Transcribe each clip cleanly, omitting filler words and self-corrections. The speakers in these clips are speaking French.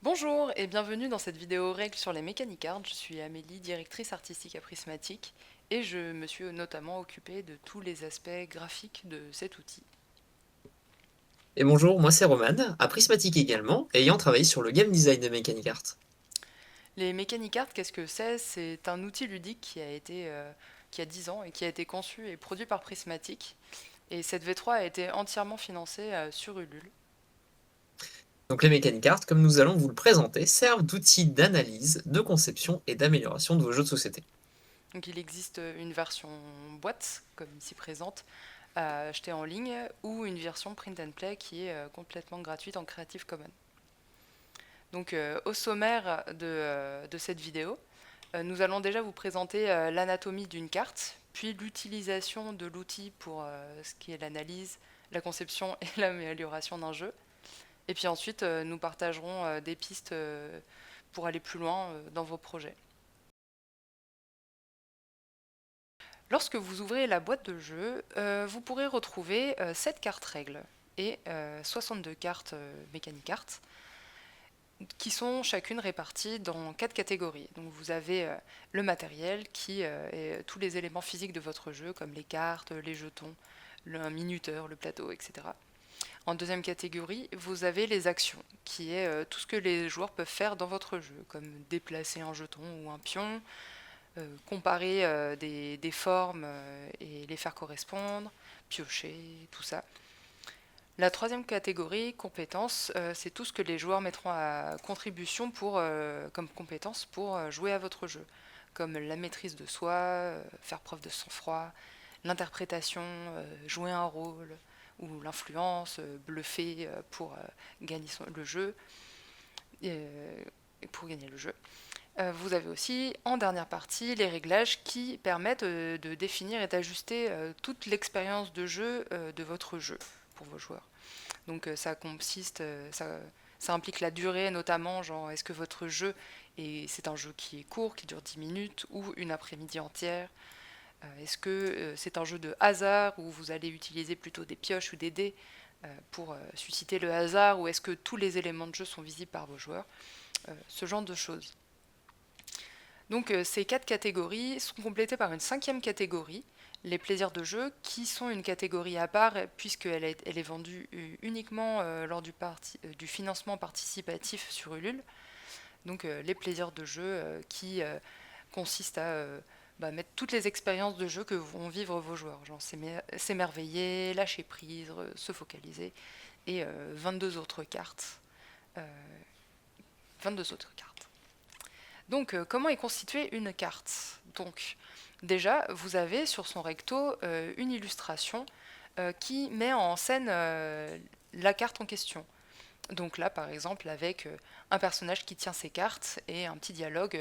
Bonjour et bienvenue dans cette vidéo règle sur les mécaniques art. Je suis Amélie, directrice artistique à Prismatic, et je me suis notamment occupée de tous les aspects graphiques de cet outil. Et bonjour, moi c'est Roman, à Prismatic également, ayant travaillé sur le game design de Mechanic Art. Les mécaniques art, qu'est-ce que c'est? C'est un outil ludique qui a 10 ans et qui a été conçu et produit par Prismatic. Et cette V3 a été entièrement financée sur Ulule. Donc les Mechanic Art, comme nous allons vous le présenter, servent d'outils d'analyse, de conception et d'amélioration de vos jeux de société. Donc il existe une version boîte, comme ici présente, à acheter en ligne, ou une version print and play qui est complètement gratuite en Creative Commons. Donc au sommaire de cette vidéo, nous allons déjà vous présenter l'anatomie d'une carte, puis l'utilisation de l'outil pour ce qui est l'analyse, la conception et l'amélioration d'un jeu. Et puis ensuite, nous partagerons des pistes pour aller plus loin dans vos projets. Lorsque vous ouvrez la boîte de jeu, vous pourrez retrouver 7 cartes règles et 62 cartes mécaniques cartes, qui sont chacune réparties dans 4 catégories. Donc vous avez le matériel qui est tous les éléments physiques de votre jeu, comme les cartes, les jetons, un minuteur, le plateau, etc. En deuxième catégorie, vous avez les actions, qui est tout ce que les joueurs peuvent faire dans votre jeu, comme déplacer un jeton ou un pion, comparer des formes et les faire correspondre, piocher, tout ça. La troisième catégorie, compétences, c'est tout ce que les joueurs mettront à contribution comme compétences pour jouer à votre jeu, comme la maîtrise de soi, faire preuve de sang-froid, l'interprétation, jouer un rôle, ou l'influence, bluffer pour gagner le jeu, pour gagner le jeu. Vous avez aussi, en dernière partie, les réglages qui permettent de définir et d'ajuster toute l'expérience de jeu de votre jeu pour vos joueurs. Donc ça consiste, ça implique la durée notamment, genre est-ce que votre jeu, c'est un jeu qui est court, qui dure 10 minutes, ou une après-midi entière. Est-ce que c'est un jeu de hasard où vous allez utiliser plutôt des pioches ou des dés pour susciter le hasard, ou est-ce que tous les éléments de jeu sont visibles par vos joueurs, ce genre de choses. Donc ces 4 catégories sont complétées par une 5e catégorie, les plaisirs de jeu, qui sont une catégorie à part puisqu'elle elle est vendue uniquement lors du financement participatif sur Ulule. Donc les plaisirs de jeu qui consistent à mettre toutes les expériences de jeu que vont vivre vos joueurs, genre s'émerveiller, lâcher prise, se focaliser, et 22 autres cartes. euh, 22 autres cartes. Donc, comment est constituée une carte? Donc, déjà, vous avez sur son recto une illustration qui met en scène la carte en question. Donc là, par exemple, avec un personnage qui tient ses cartes et un petit dialogue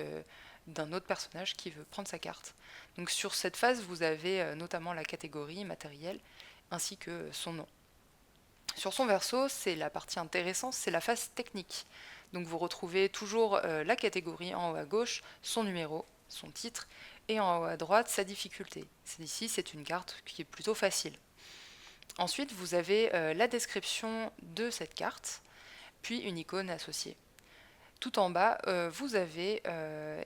d'un autre personnage qui veut prendre sa carte. Donc sur cette phase, vous avez notamment la catégorie matérielle ainsi que son nom. Sur son verso, c'est la partie intéressante, c'est la phase technique. Donc vous retrouvez toujours la catégorie en haut à gauche, son numéro, son titre, et en haut à droite, sa difficulté. Ici, c'est une carte qui est plutôt facile. Ensuite, vous avez la description de cette carte, puis une icône associée. Tout en bas, vous avez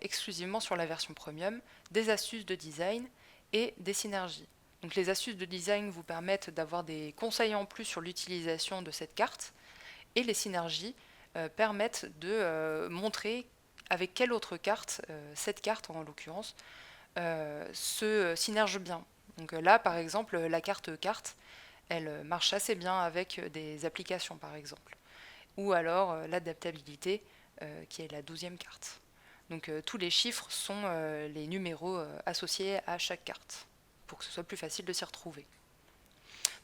exclusivement sur la version premium des astuces de design et des synergies. Donc les astuces de design vous permettent d'avoir des conseils en plus sur l'utilisation de cette carte, et les synergies permettent de montrer avec quelle autre carte, cette carte en l'occurrence, se synerge bien. Donc là, par exemple, la carte, elle marche assez bien avec des applications, par exemple. Ou alors l'adaptabilité, qui est la 12e carte. Donc tous les chiffres sont les numéros associés à chaque carte, pour que ce soit plus facile de s'y retrouver.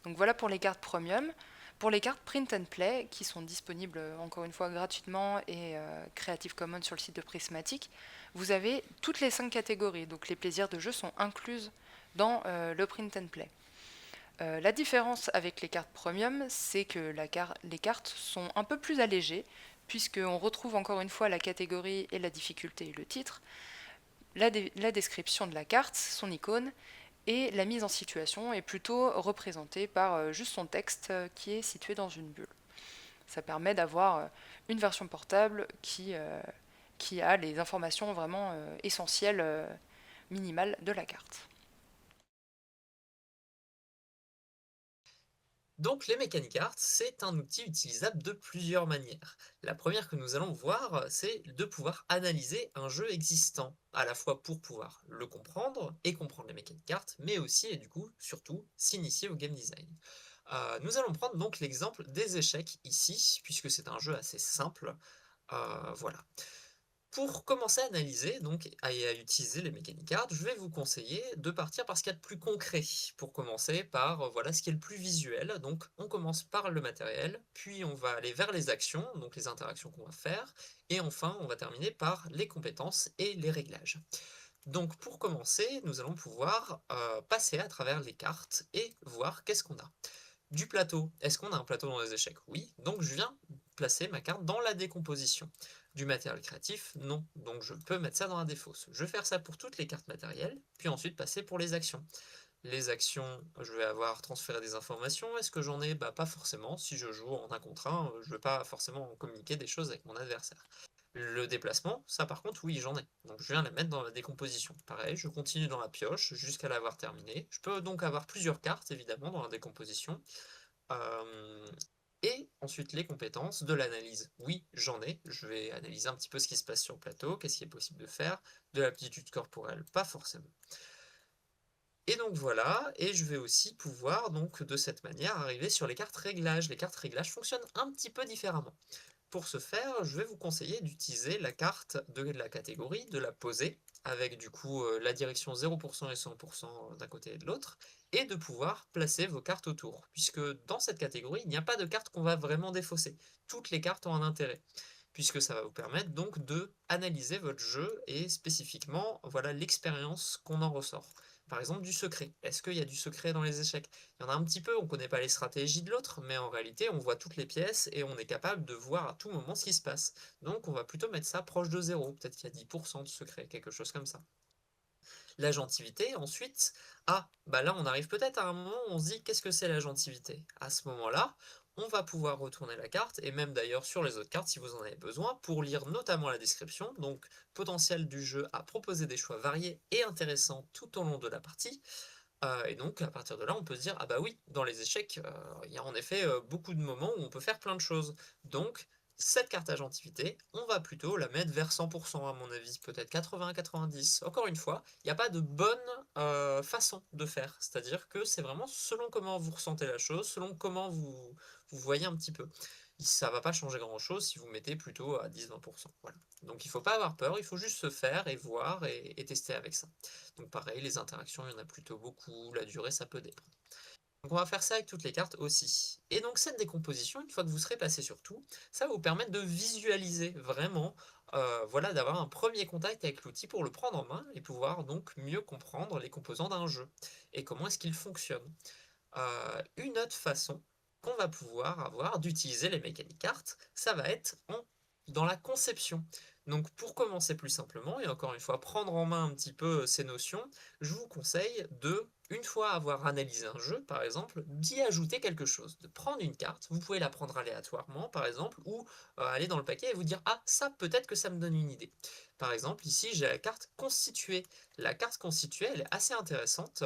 Donc voilà pour les cartes premium. Pour les cartes print and play, qui sont disponibles encore une fois gratuitement et Creative Commons sur le site de Prismatic, vous avez toutes les 5 catégories. Donc les plaisirs de jeu sont incluses dans le print and play. La différence avec les cartes premium, c'est que les cartes sont un peu plus allégées, puisqu'on retrouve encore une fois la catégorie et la difficulté et le titre, la description de la carte, son icône, et la mise en situation est plutôt représentée par juste son texte qui est situé dans une bulle. Ça permet d'avoir une version portable qui a les informations vraiment essentielles, minimales de la carte. Donc les Mechanic Arts, c'est un outil utilisable de plusieurs manières. La première que nous allons voir, c'est de pouvoir analyser un jeu existant, à la fois pour pouvoir le comprendre et comprendre les Mechanic Arts, mais aussi et du coup, surtout, s'initier au game design. Nous allons prendre donc l'exemple des échecs ici, puisque c'est un jeu assez simple. Voilà. Pour commencer à analyser donc et à utiliser les Mechanic Arts, je vais vous conseiller de partir par ce qu'il y a de plus concret. Pour commencer par, voilà, ce qui est le plus visuel. Donc on commence par le matériel, puis on va aller vers les actions, donc les interactions qu'on va faire, et enfin on va terminer par les compétences et les réglages. Donc pour commencer, nous allons pouvoir, passer à travers les cartes et voir qu'est-ce qu'on a. Du plateau. Est-ce qu'on a un plateau dans les échecs? Oui. Donc je viens placer ma carte dans la décomposition. Du matériel créatif? Non. Donc je peux mettre ça dans la défausse. Je vais faire ça pour toutes les cartes matérielles, puis ensuite passer pour les actions. Les actions, je vais avoir transféré des informations. Est-ce que j'en ai? Bah pas forcément. Si je joue en 1 contre 1, je ne vais pas forcément communiquer des choses avec mon adversaire. Le déplacement, ça par contre, oui, j'en ai. Donc je viens la mettre dans la décomposition. Pareil, je continue dans la pioche jusqu'à l'avoir terminée. Je peux donc avoir plusieurs cartes, évidemment, dans la décomposition. Et ensuite les compétences de l'analyse. Oui, j'en ai. Je vais analyser un petit peu ce qui se passe sur le plateau, qu'est-ce qui est possible de faire. De l'aptitude corporelle, pas forcément. Et donc voilà, et je vais aussi pouvoir donc de cette manière arriver sur les cartes réglages. Les cartes réglages fonctionnent un petit peu différemment. Pour ce faire, je vais vous conseiller d'utiliser la carte de la catégorie, de la poser, avec du coup la direction 0% et 100% d'un côté et de l'autre, et de pouvoir placer vos cartes autour, puisque dans cette catégorie, il n'y a pas de cartes qu'on va vraiment défausser. Toutes les cartes ont un intérêt, puisque ça va vous permettre donc de analyser votre jeu et spécifiquement, voilà l'expérience qu'on en ressort. Par exemple, du secret. Est-ce qu'il y a du secret dans les échecs? Il y en a un petit peu, on ne connaît pas les stratégies de l'autre, mais en réalité, on voit toutes les pièces et on est capable de voir à tout moment ce qui se passe. Donc, on va plutôt mettre ça proche de 0. Peut-être qu'il y a 10% de secret, quelque chose comme ça. L'agentivité, ensuite, ah, bah là, on arrive peut-être à un moment où on se dit, qu'est-ce que c'est l'agentivité? À ce moment-là, on va pouvoir retourner la carte, et même d'ailleurs sur les autres cartes si vous en avez besoin, pour lire notamment la description, donc potentiel du jeu à proposer des choix variés et intéressants tout au long de la partie. Et donc à partir de là, on peut se dire: «Ah bah oui, dans les échecs, il y a en effet, beaucoup de moments où on peut faire plein de choses». Donc cette carte agentivité, on va plutôt la mettre vers 100 à mon avis, peut-être 80-90. Encore une fois, il n'y a pas de bonne, façon de faire. C'est-à-dire que c'est vraiment selon comment vous ressentez la chose, selon comment vous voyez un petit peu. Ça va pas changer grand-chose si vous mettez plutôt à 10-20. Voilà. Donc il faut pas avoir peur, il faut juste se faire et voir et tester avec ça. Donc pareil, les interactions, il y en a plutôt beaucoup, la durée, ça peut dépendre. Donc on va faire ça avec toutes les cartes aussi. Et donc cette décomposition, une fois que vous serez passé sur tout, ça va vous permettre de visualiser vraiment, voilà, d'avoir un premier contact avec l'outil pour le prendre en main et pouvoir donc mieux comprendre les composants d'un jeu et comment est-ce qu'il fonctionne. Une autre façon qu'on va pouvoir avoir d'utiliser les Mechanic Arts, ça va être dans la conception. Donc pour commencer plus simplement, et encore une fois prendre en main un petit peu ces notions, je vous conseille de, une fois avoir analysé un jeu par exemple, d'y ajouter quelque chose. De prendre une carte, vous pouvez la prendre aléatoirement par exemple, ou aller dans le paquet et vous dire: «Ah ça peut-être que ça me donne une idée». Par exemple ici j'ai la carte constituée. La carte constituée elle est assez intéressante,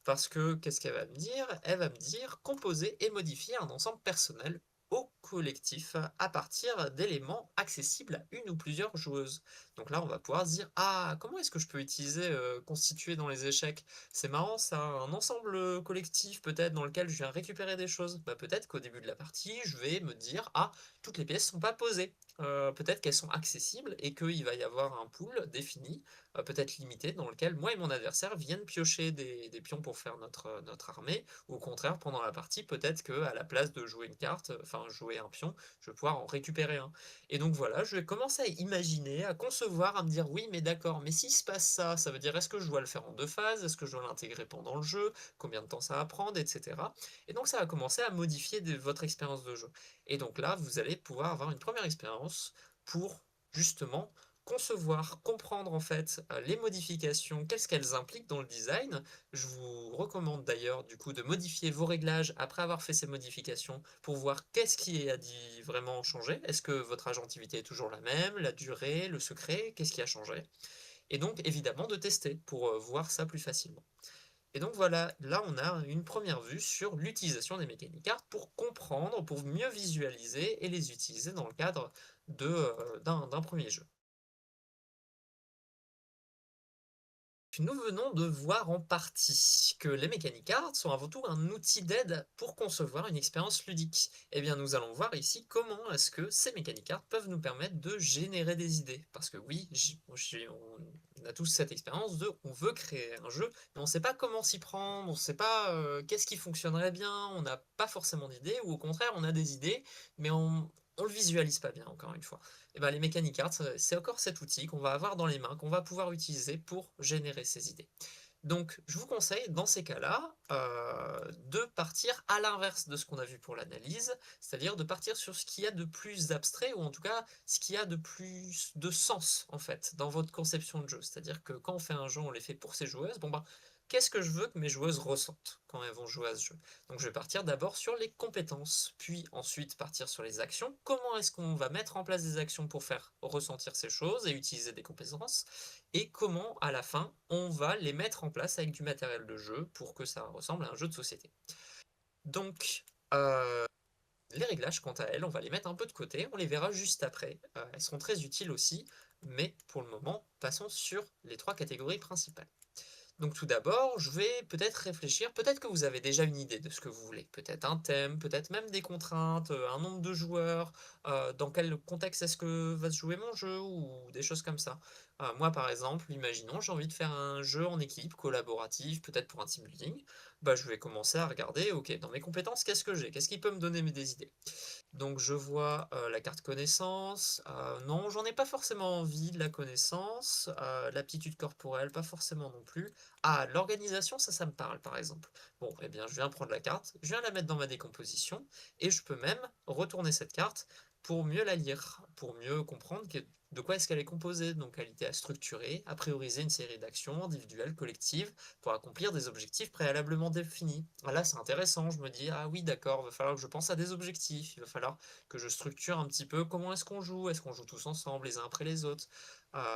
parce que qu'est-ce qu'elle va me dire? Elle va me dire composer et modifier un ensemble personnel au collectif à partir d'éléments accessibles à une ou plusieurs joueuses. Donc là, on va pouvoir se dire: «Ah, comment est-ce que je peux utiliser, constituer dans les échecs? C'est marrant ça, un ensemble, collectif peut-être dans lequel je viens récupérer des choses». Bah, peut-être qu'au début de la partie, je vais me dire: «Ah, toutes les pièces sont pas posées». Peut-être qu'elles sont accessibles et qu'il va y avoir un pool défini, peut-être limité, dans lequel moi et mon adversaire viennent piocher des pions pour faire notre armée, ou au contraire, pendant la partie, peut-être qu'à la place de jouer une carte, enfin jouer un pion, je vais pouvoir en récupérer un. Et donc voilà, je vais commencer à imaginer, à concevoir, à me dire: «Oui, mais d'accord, mais s'il se passe ça, ça veut dire est-ce que je dois le faire en 2 phases? Est-ce que je dois l'intégrer pendant le jeu? Combien de temps ça va prendre?» et cetera. Et donc ça va commencer à modifier votre expérience de jeu. Et donc là, vous allez pouvoir avoir une première expérience pour justement concevoir, comprendre en fait, les modifications, qu'est-ce qu'elles impliquent dans le design. Je vous recommande d'ailleurs du coup de modifier vos réglages après avoir fait ces modifications pour voir qu'est-ce qui a dit vraiment changé. Est-ce que votre agentivité est toujours la même, la durée, le secret, qu'est-ce qui a changé? Et donc évidemment de tester pour, voir ça plus facilement. Et donc voilà, là on a une première vue sur l'utilisation des Mechanic Arts pour comprendre, pour mieux visualiser et les utiliser dans le cadre d'un 1er jeu. Nous venons de voir en partie que les Mechanic Arts sont avant tout un outil d'aide pour concevoir une expérience ludique. Eh bien, nous allons voir ici comment est-ce que ces Mechanic Arts peuvent nous permettre de générer des idées. Parce que oui, on a tous cette expérience de on veut créer un jeu, mais on ne sait pas comment s'y prendre, on ne sait pas qu'est-ce qui fonctionnerait bien, on n'a pas forcément d'idées, ou au contraire, on a des idées, mais on le visualise pas bien, encore une fois. Et ben, les Mechanic Arts, c'est encore cet outil qu'on va avoir dans les mains, qu'on va pouvoir utiliser pour générer ces idées. Donc, je vous conseille, dans ces cas-là, de partir à l'inverse de ce qu'on a vu pour l'analyse, c'est-à-dire de partir sur ce qu'il y a de plus abstrait, ou en tout cas, ce qui a de plus de sens, en fait, dans votre conception de jeu. C'est-à-dire que quand on fait un jeu, on les fait pour ses joueuses, bon ben, qu'est-ce que je veux que mes joueuses ressentent quand elles vont jouer à ce jeu? Donc je vais partir d'abord sur les compétences, puis ensuite partir sur les actions. Comment est-ce qu'on va mettre en place des actions pour faire ressentir ces choses et utiliser des compétences? Et comment, à la fin, on va les mettre en place avec du matériel de jeu pour que ça ressemble à un jeu de société. Donc, les réglages, quant à elles, on va les mettre un peu de côté, on les verra juste après. Elles seront très utiles aussi, mais pour le moment, passons sur les 3 catégories principales. Donc tout d'abord, je vais peut-être réfléchir, peut-être que vous avez déjà une idée de ce que vous voulez, peut-être un thème, peut-être même des contraintes, un nombre de joueurs, dans quel contexte est-ce que va se jouer mon jeu ou des choses comme ça. Moi par exemple, imaginons j'ai envie de faire un jeu en équipe, collaboratif, peut-être pour un team building, bah, je vais commencer à regarder, OK, dans mes compétences, qu'est-ce que j'ai? Qu'est-ce qui peut me donner des idées? Donc je vois, la carte connaissance, non, j'en ai pas forcément envie de la connaissance, l'aptitude corporelle, pas forcément non plus. Ah, l'organisation, ça me parle, par exemple. Bon, eh bien, je viens prendre la carte, je viens la mettre dans ma décomposition et je peux même retourner cette carte pour mieux la lire, pour mieux comprendre de quoi est-ce qu'elle est composée. Donc qualité à structurer, à prioriser une série d'actions individuelles, collectives, pour accomplir des objectifs préalablement définis. Ah là, c'est intéressant, je me dis: «Ah oui, d'accord, il va falloir que je pense à des objectifs, il va falloir que je structure un petit peu comment est-ce qu'on joue? Est-ce qu'on joue tous ensemble, les uns après les autres?»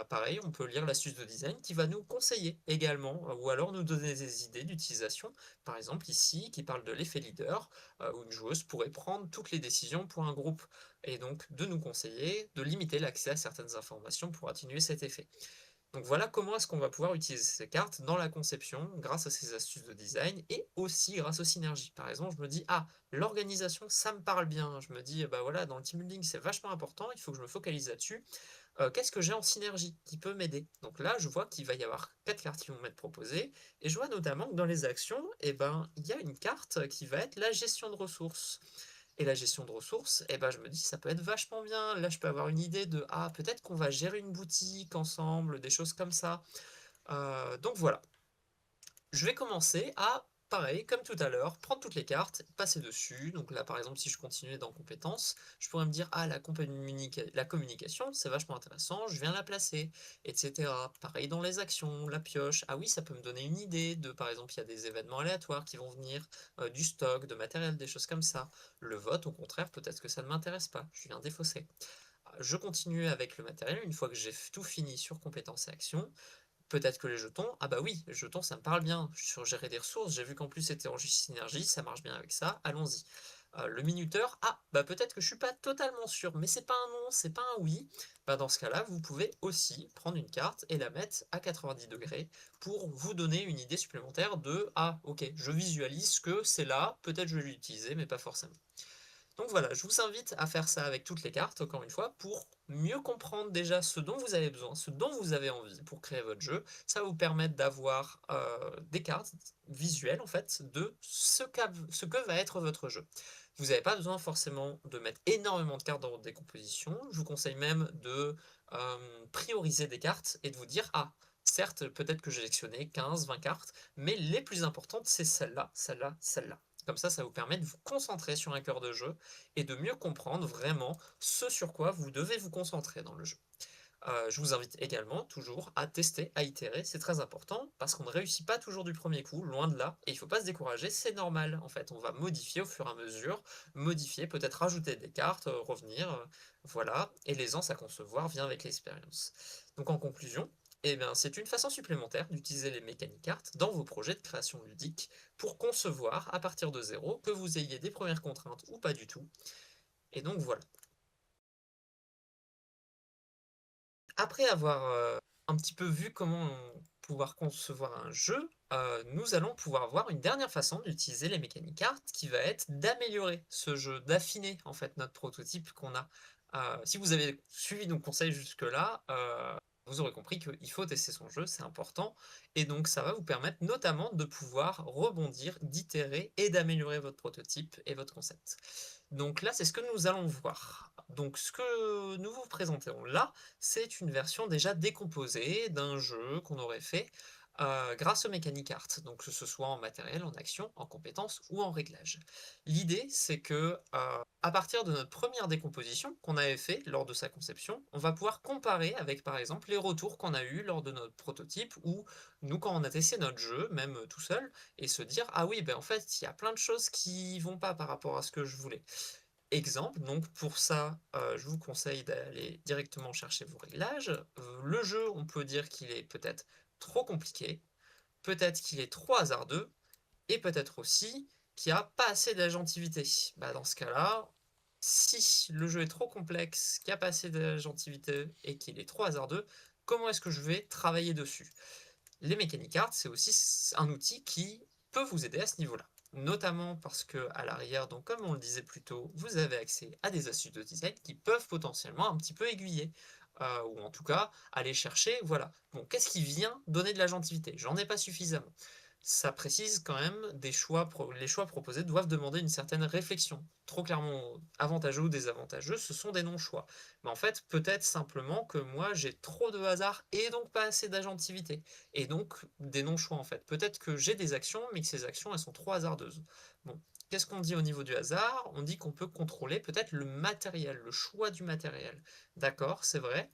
Pareil, on peut lire l'astuce de design qui va nous conseiller également, ou alors nous donner des idées d'utilisation. Par exemple ici, qui parle de l'effet leader, où une joueuse pourrait prendre toutes les décisions pour un groupe et donc de nous conseiller de limiter l'accès à certaines informations pour atténuer cet effet. Donc voilà comment est-ce qu'on va pouvoir utiliser ces cartes dans la conception grâce à ces astuces de design et aussi grâce aux synergies. Par exemple, je me dis, ah, l'organisation, ça me parle bien. Je me dis, bah voilà, dans le team building, c'est vachement important, il faut que je me focalise là-dessus. Qu'est-ce que j'ai en synergie qui peut m'aider? Donc là, je vois qu'il va y avoir 4 cartes qui vont m'être proposées et je vois notamment que dans les actions, eh ben, il y a une carte qui va être la gestion de ressources. Et la gestion de ressources, eh ben, je me dis: «Ça peut être vachement bien». Là, je peux avoir une idée de: «Ah, peut-être qu'on va gérer une boutique ensemble», des choses comme ça. Donc voilà. Je vais commencer à, pareil, comme tout à l'heure, prendre toutes les cartes, passer dessus. Donc là, par exemple, si je continuais dans compétences, je pourrais me dire, ah, la communication, c'est vachement intéressant, je viens la placer, etc. Pareil dans les actions, la pioche. Ah oui, ça peut me donner une idée de, par exemple, il y a des événements aléatoires qui vont venir, du stock, de matériel, des choses comme ça. Le vote, au contraire, peut-être que ça ne m'intéresse pas, je viens défausser. Je continue avec le matériel, une fois que j'ai tout fini sur compétences et actions, peut-être que les jetons, ah bah oui, les jetons ça me parle bien, sur gérer des ressources, j'ai vu qu'en plus c'était en synergie, ça marche bien avec ça, allons-y. Le minuteur, ah bah peut-être que je suis pas totalement sûr, mais c'est pas un non, c'est pas un oui. Bah dans ce cas-là, vous pouvez aussi prendre une carte et la mettre à 90 degrés pour vous donner une idée supplémentaire de ah ok, je visualise que c'est là, peut-être je vais l'utiliser, mais pas forcément. Donc voilà, je vous invite à faire ça avec toutes les cartes, encore une fois, pour mieux comprendre déjà ce dont vous avez besoin, ce dont vous avez envie pour créer votre jeu. Ça va vous permettre d'avoir des cartes visuelles, en fait, de ce que va être votre jeu. Vous n'avez pas besoin forcément de mettre énormément de cartes dans votre décomposition. Je vous conseille même de prioriser des cartes et de vous dire, ah, certes, peut-être que j'ai sélectionné 15, 20 cartes, mais les plus importantes, c'est celle-là, celle-là, celle-là. Comme ça vous permet de vous concentrer sur un cœur de jeu et de mieux comprendre vraiment ce sur quoi vous devez vous concentrer dans le jeu. Je vous invite également toujours à tester, à itérer, c'est très important parce qu'on ne réussit pas toujours du premier coup, loin de là, et il faut pas se décourager, c'est normal en fait. On va modifier au fur et à mesure, modifier, peut-être rajouter des cartes, revenir, voilà, et l'aisance à concevoir vient avec l'expérience. Donc en conclusion, eh bien, c'est une façon supplémentaire d'utiliser les mécaniques cartes dans vos projets de création ludique pour concevoir à partir de zéro, que vous ayez des premières contraintes ou pas du tout. Et donc voilà. Après avoir, un petit peu vu comment pouvoir concevoir un jeu, nous allons pouvoir voir une dernière façon d'utiliser les mécaniques cartes qui va être d'améliorer ce jeu, d'affiner en fait notre prototype qu'on a. Si vous avez suivi nos conseils jusque-là, vous aurez compris qu'il faut tester son jeu, c'est important et donc ça va vous permettre notamment de pouvoir rebondir, d'itérer et d'améliorer votre prototype et votre concept. Donc là, c'est ce que nous allons voir. Donc ce que nous vous présentons là, c'est une version déjà décomposée d'un jeu qu'on aurait fait, grâce aux mécaniques art, donc que ce soit en matériel, en action, en compétences ou en réglage. L'idée, c'est que, à partir de notre première décomposition qu'on avait fait lors de sa conception, on va pouvoir comparer avec, par exemple, les retours qu'on a eus lors de notre prototype ou nous, quand on a testé notre jeu, même, tout seul et se dire: «Ah oui, ben, en fait, il y a plein de choses qui vont pas par rapport à ce que je voulais». Exemple, donc pour ça, je vous conseille d'aller directement chercher vos réglages. Le jeu, on peut dire qu'il est peut-être trop compliqué, peut-être qu'il est trop hasardeux et peut-être aussi qu'il y a pas assez d'agentivité. Bah, dans ce cas-là, si le jeu est trop complexe, qu'il y a pas assez d'agentivité et qu'il est trop hasardeux, comment est-ce que je vais travailler dessus? Les mécaniques art, c'est aussi un outil qui peut vous aider à ce niveau-là. Notamment parce que à l'arrière, donc comme on le disait plus tôt, vous avez accès à des astuces de design qui peuvent potentiellement un petit peu aiguiller. Ou en tout cas, aller chercher, voilà. Bon, qu'est-ce qui vient donner de la l'agentivité? J'en ai pas suffisamment. Ça précise quand même des choix, les choix proposés doivent demander une certaine réflexion. Trop clairement avantageux ou désavantageux, ce sont des non-choix. Mais en fait, peut-être simplement que moi, j'ai trop de hasard et donc pas assez d'agentivité et donc des non-choix en fait. Peut-être que j'ai des actions, mais que ces actions, elles sont trop hasardeuses. Bon, qu'est-ce qu'on dit au niveau du hasard? On dit qu'on peut contrôler peut-être le matériel, le choix du matériel. D'accord, c'est vrai.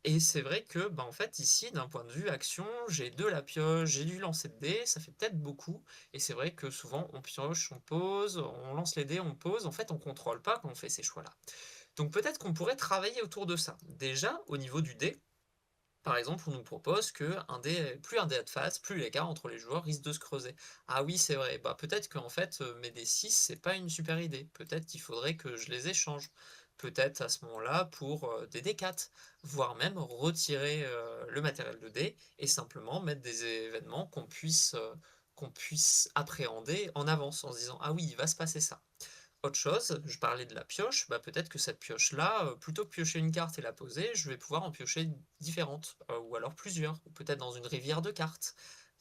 Et c'est vrai que, bah, en fait, ici, d'un point de vue action, j'ai de la pioche, j'ai du lancer de dés, ça fait peut-être beaucoup. Et c'est vrai que souvent, on pioche, on pose, on lance les dés, on pose. En fait, on contrôle pas quand on fait ces choix-là. Donc peut-être qu'on pourrait travailler autour de ça. Déjà, au niveau du dé, par exemple, on nous propose que plus un dé a de face, plus l'écart entre les joueurs risque de se creuser. Ah oui, c'est vrai. Bah peut-être qu'en fait, mes D6, c'est pas une super idée. Peut-être qu'il faudrait que je les échange. Peut-être à ce moment-là pour des D4, voire même retirer le matériel de dés et simplement mettre des événements qu'on puisse appréhender en avance en se disant ah oui, il va se passer ça. Autre chose, je parlais de la pioche, bah, peut-être que cette pioche-là, plutôt que piocher une carte et la poser, je vais pouvoir en piocher différentes, ou alors plusieurs, ou peut-être dans une rivière de cartes,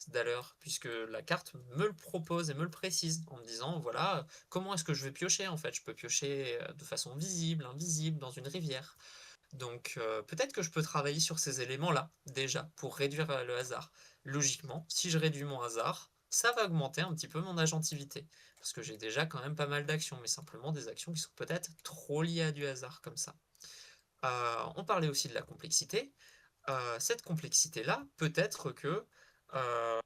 d'ailleurs, puisque la carte me le propose et me le précise, en me disant, voilà, comment est-ce que je vais piocher, en fait? Je peux piocher, de façon visible, invisible, dans une rivière. Donc, peut-être que je peux travailler sur ces éléments-là, déjà, pour réduire, le hasard. Logiquement, si je réduis mon hasard, ça va augmenter un petit peu mon agentivité. Parce que j'ai déjà quand même pas mal d'actions, mais simplement des actions qui sont peut-être trop liées à du hasard comme ça. On parlait aussi de la complexité. Cette complexité-là, peut-être que, heu,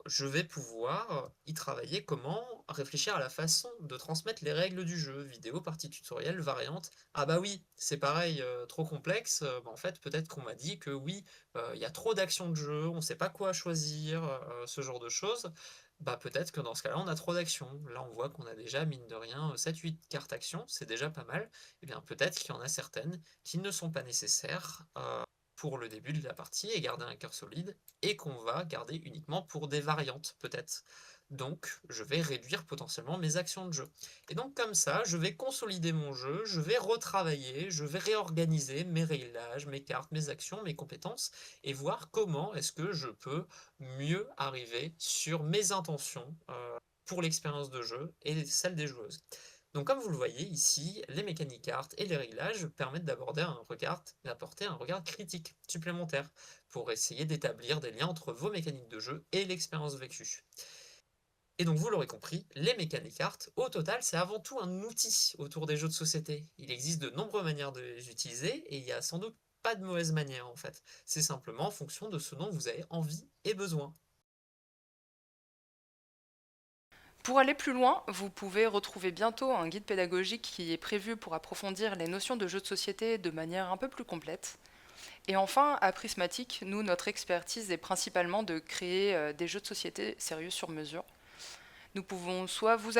je vais pouvoir y travailler comment réfléchir à la façon de transmettre les règles du jeu, vidéo, partie tutoriel, variante. Ah bah oui, c'est pareil, trop complexe, bah, en fait, peut-être qu'on m'a dit que oui, il y a trop d'actions de jeu, on sait pas quoi choisir, ce genre de choses. Bah, peut-être que dans ce cas-là, on a trop d'actions. Là, on voit qu'on a déjà, mine de rien, 7-8 cartes actions, c'est déjà pas mal. Eh bien, peut-être qu'il y en a certaines qui ne sont pas nécessaires, pour le début de la partie et garder un cœur solide et qu'on va garder uniquement pour des variantes peut-être. Donc je vais réduire potentiellement mes actions de jeu. Et donc comme ça, je vais consolider mon jeu, je vais retravailler, je vais réorganiser mes réglages, mes cartes, mes actions, mes compétences et voir comment est-ce que je peux mieux arriver sur mes intentions pour l'expérience de jeu et celle des joueuses. Donc comme vous le voyez ici, les mécaniques art et les réglages permettent d'apporter un regard critique supplémentaire pour essayer d'établir des liens entre vos mécaniques de jeu et l'expérience vécue. Et donc vous l'aurez compris, les mécaniques art, au total, c'est avant tout un outil autour des jeux de société. Il existe de nombreuses manières de les utiliser et il y a sans doute pas de mauvaise manière en fait. C'est simplement en fonction de ce dont vous avez envie et besoin. Pour aller plus loin, vous pouvez retrouver bientôt un guide pédagogique qui est prévu pour approfondir les notions de jeux de société de manière un peu plus complète. Et enfin, à Prismatic, nous, notre expertise est principalement de créer des jeux de société sérieux sur mesure. Nous pouvons soit vous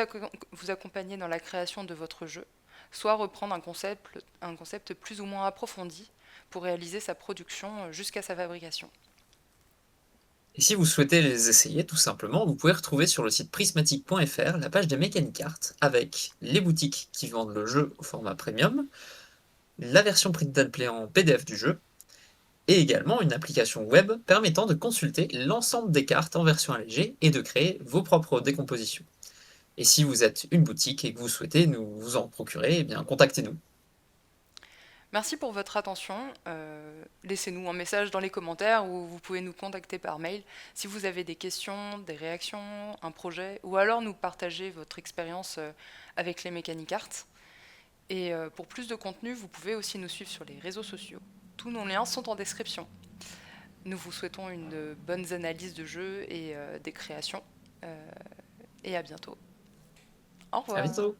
accompagner dans la création de votre jeu, soit reprendre un concept plus ou moins approfondi pour réaliser sa production jusqu'à sa fabrication. Et si vous souhaitez les essayer, tout simplement, vous pouvez retrouver sur le site prismatic.fr la page des Mechanic Art avec les boutiques qui vendent le jeu au format premium, la version print and play en PDF du jeu, et également une application web permettant de consulter l'ensemble des cartes en version allégée et de créer vos propres décompositions. Et si vous êtes une boutique et que vous souhaitez nous vous en procurer, eh bien contactez-nous. Merci pour votre attention. Laissez-nous un message dans les commentaires ou vous pouvez nous contacter par mail si vous avez des questions, des réactions, un projet ou alors nous partager votre expérience avec les Mechanic Arts. Et pour plus de contenu, vous pouvez aussi nous suivre sur les réseaux sociaux. Tous nos liens sont en description. Nous vous souhaitons une bonne analyse de jeu et des créations. Et à bientôt. Au À revoir. bientôt!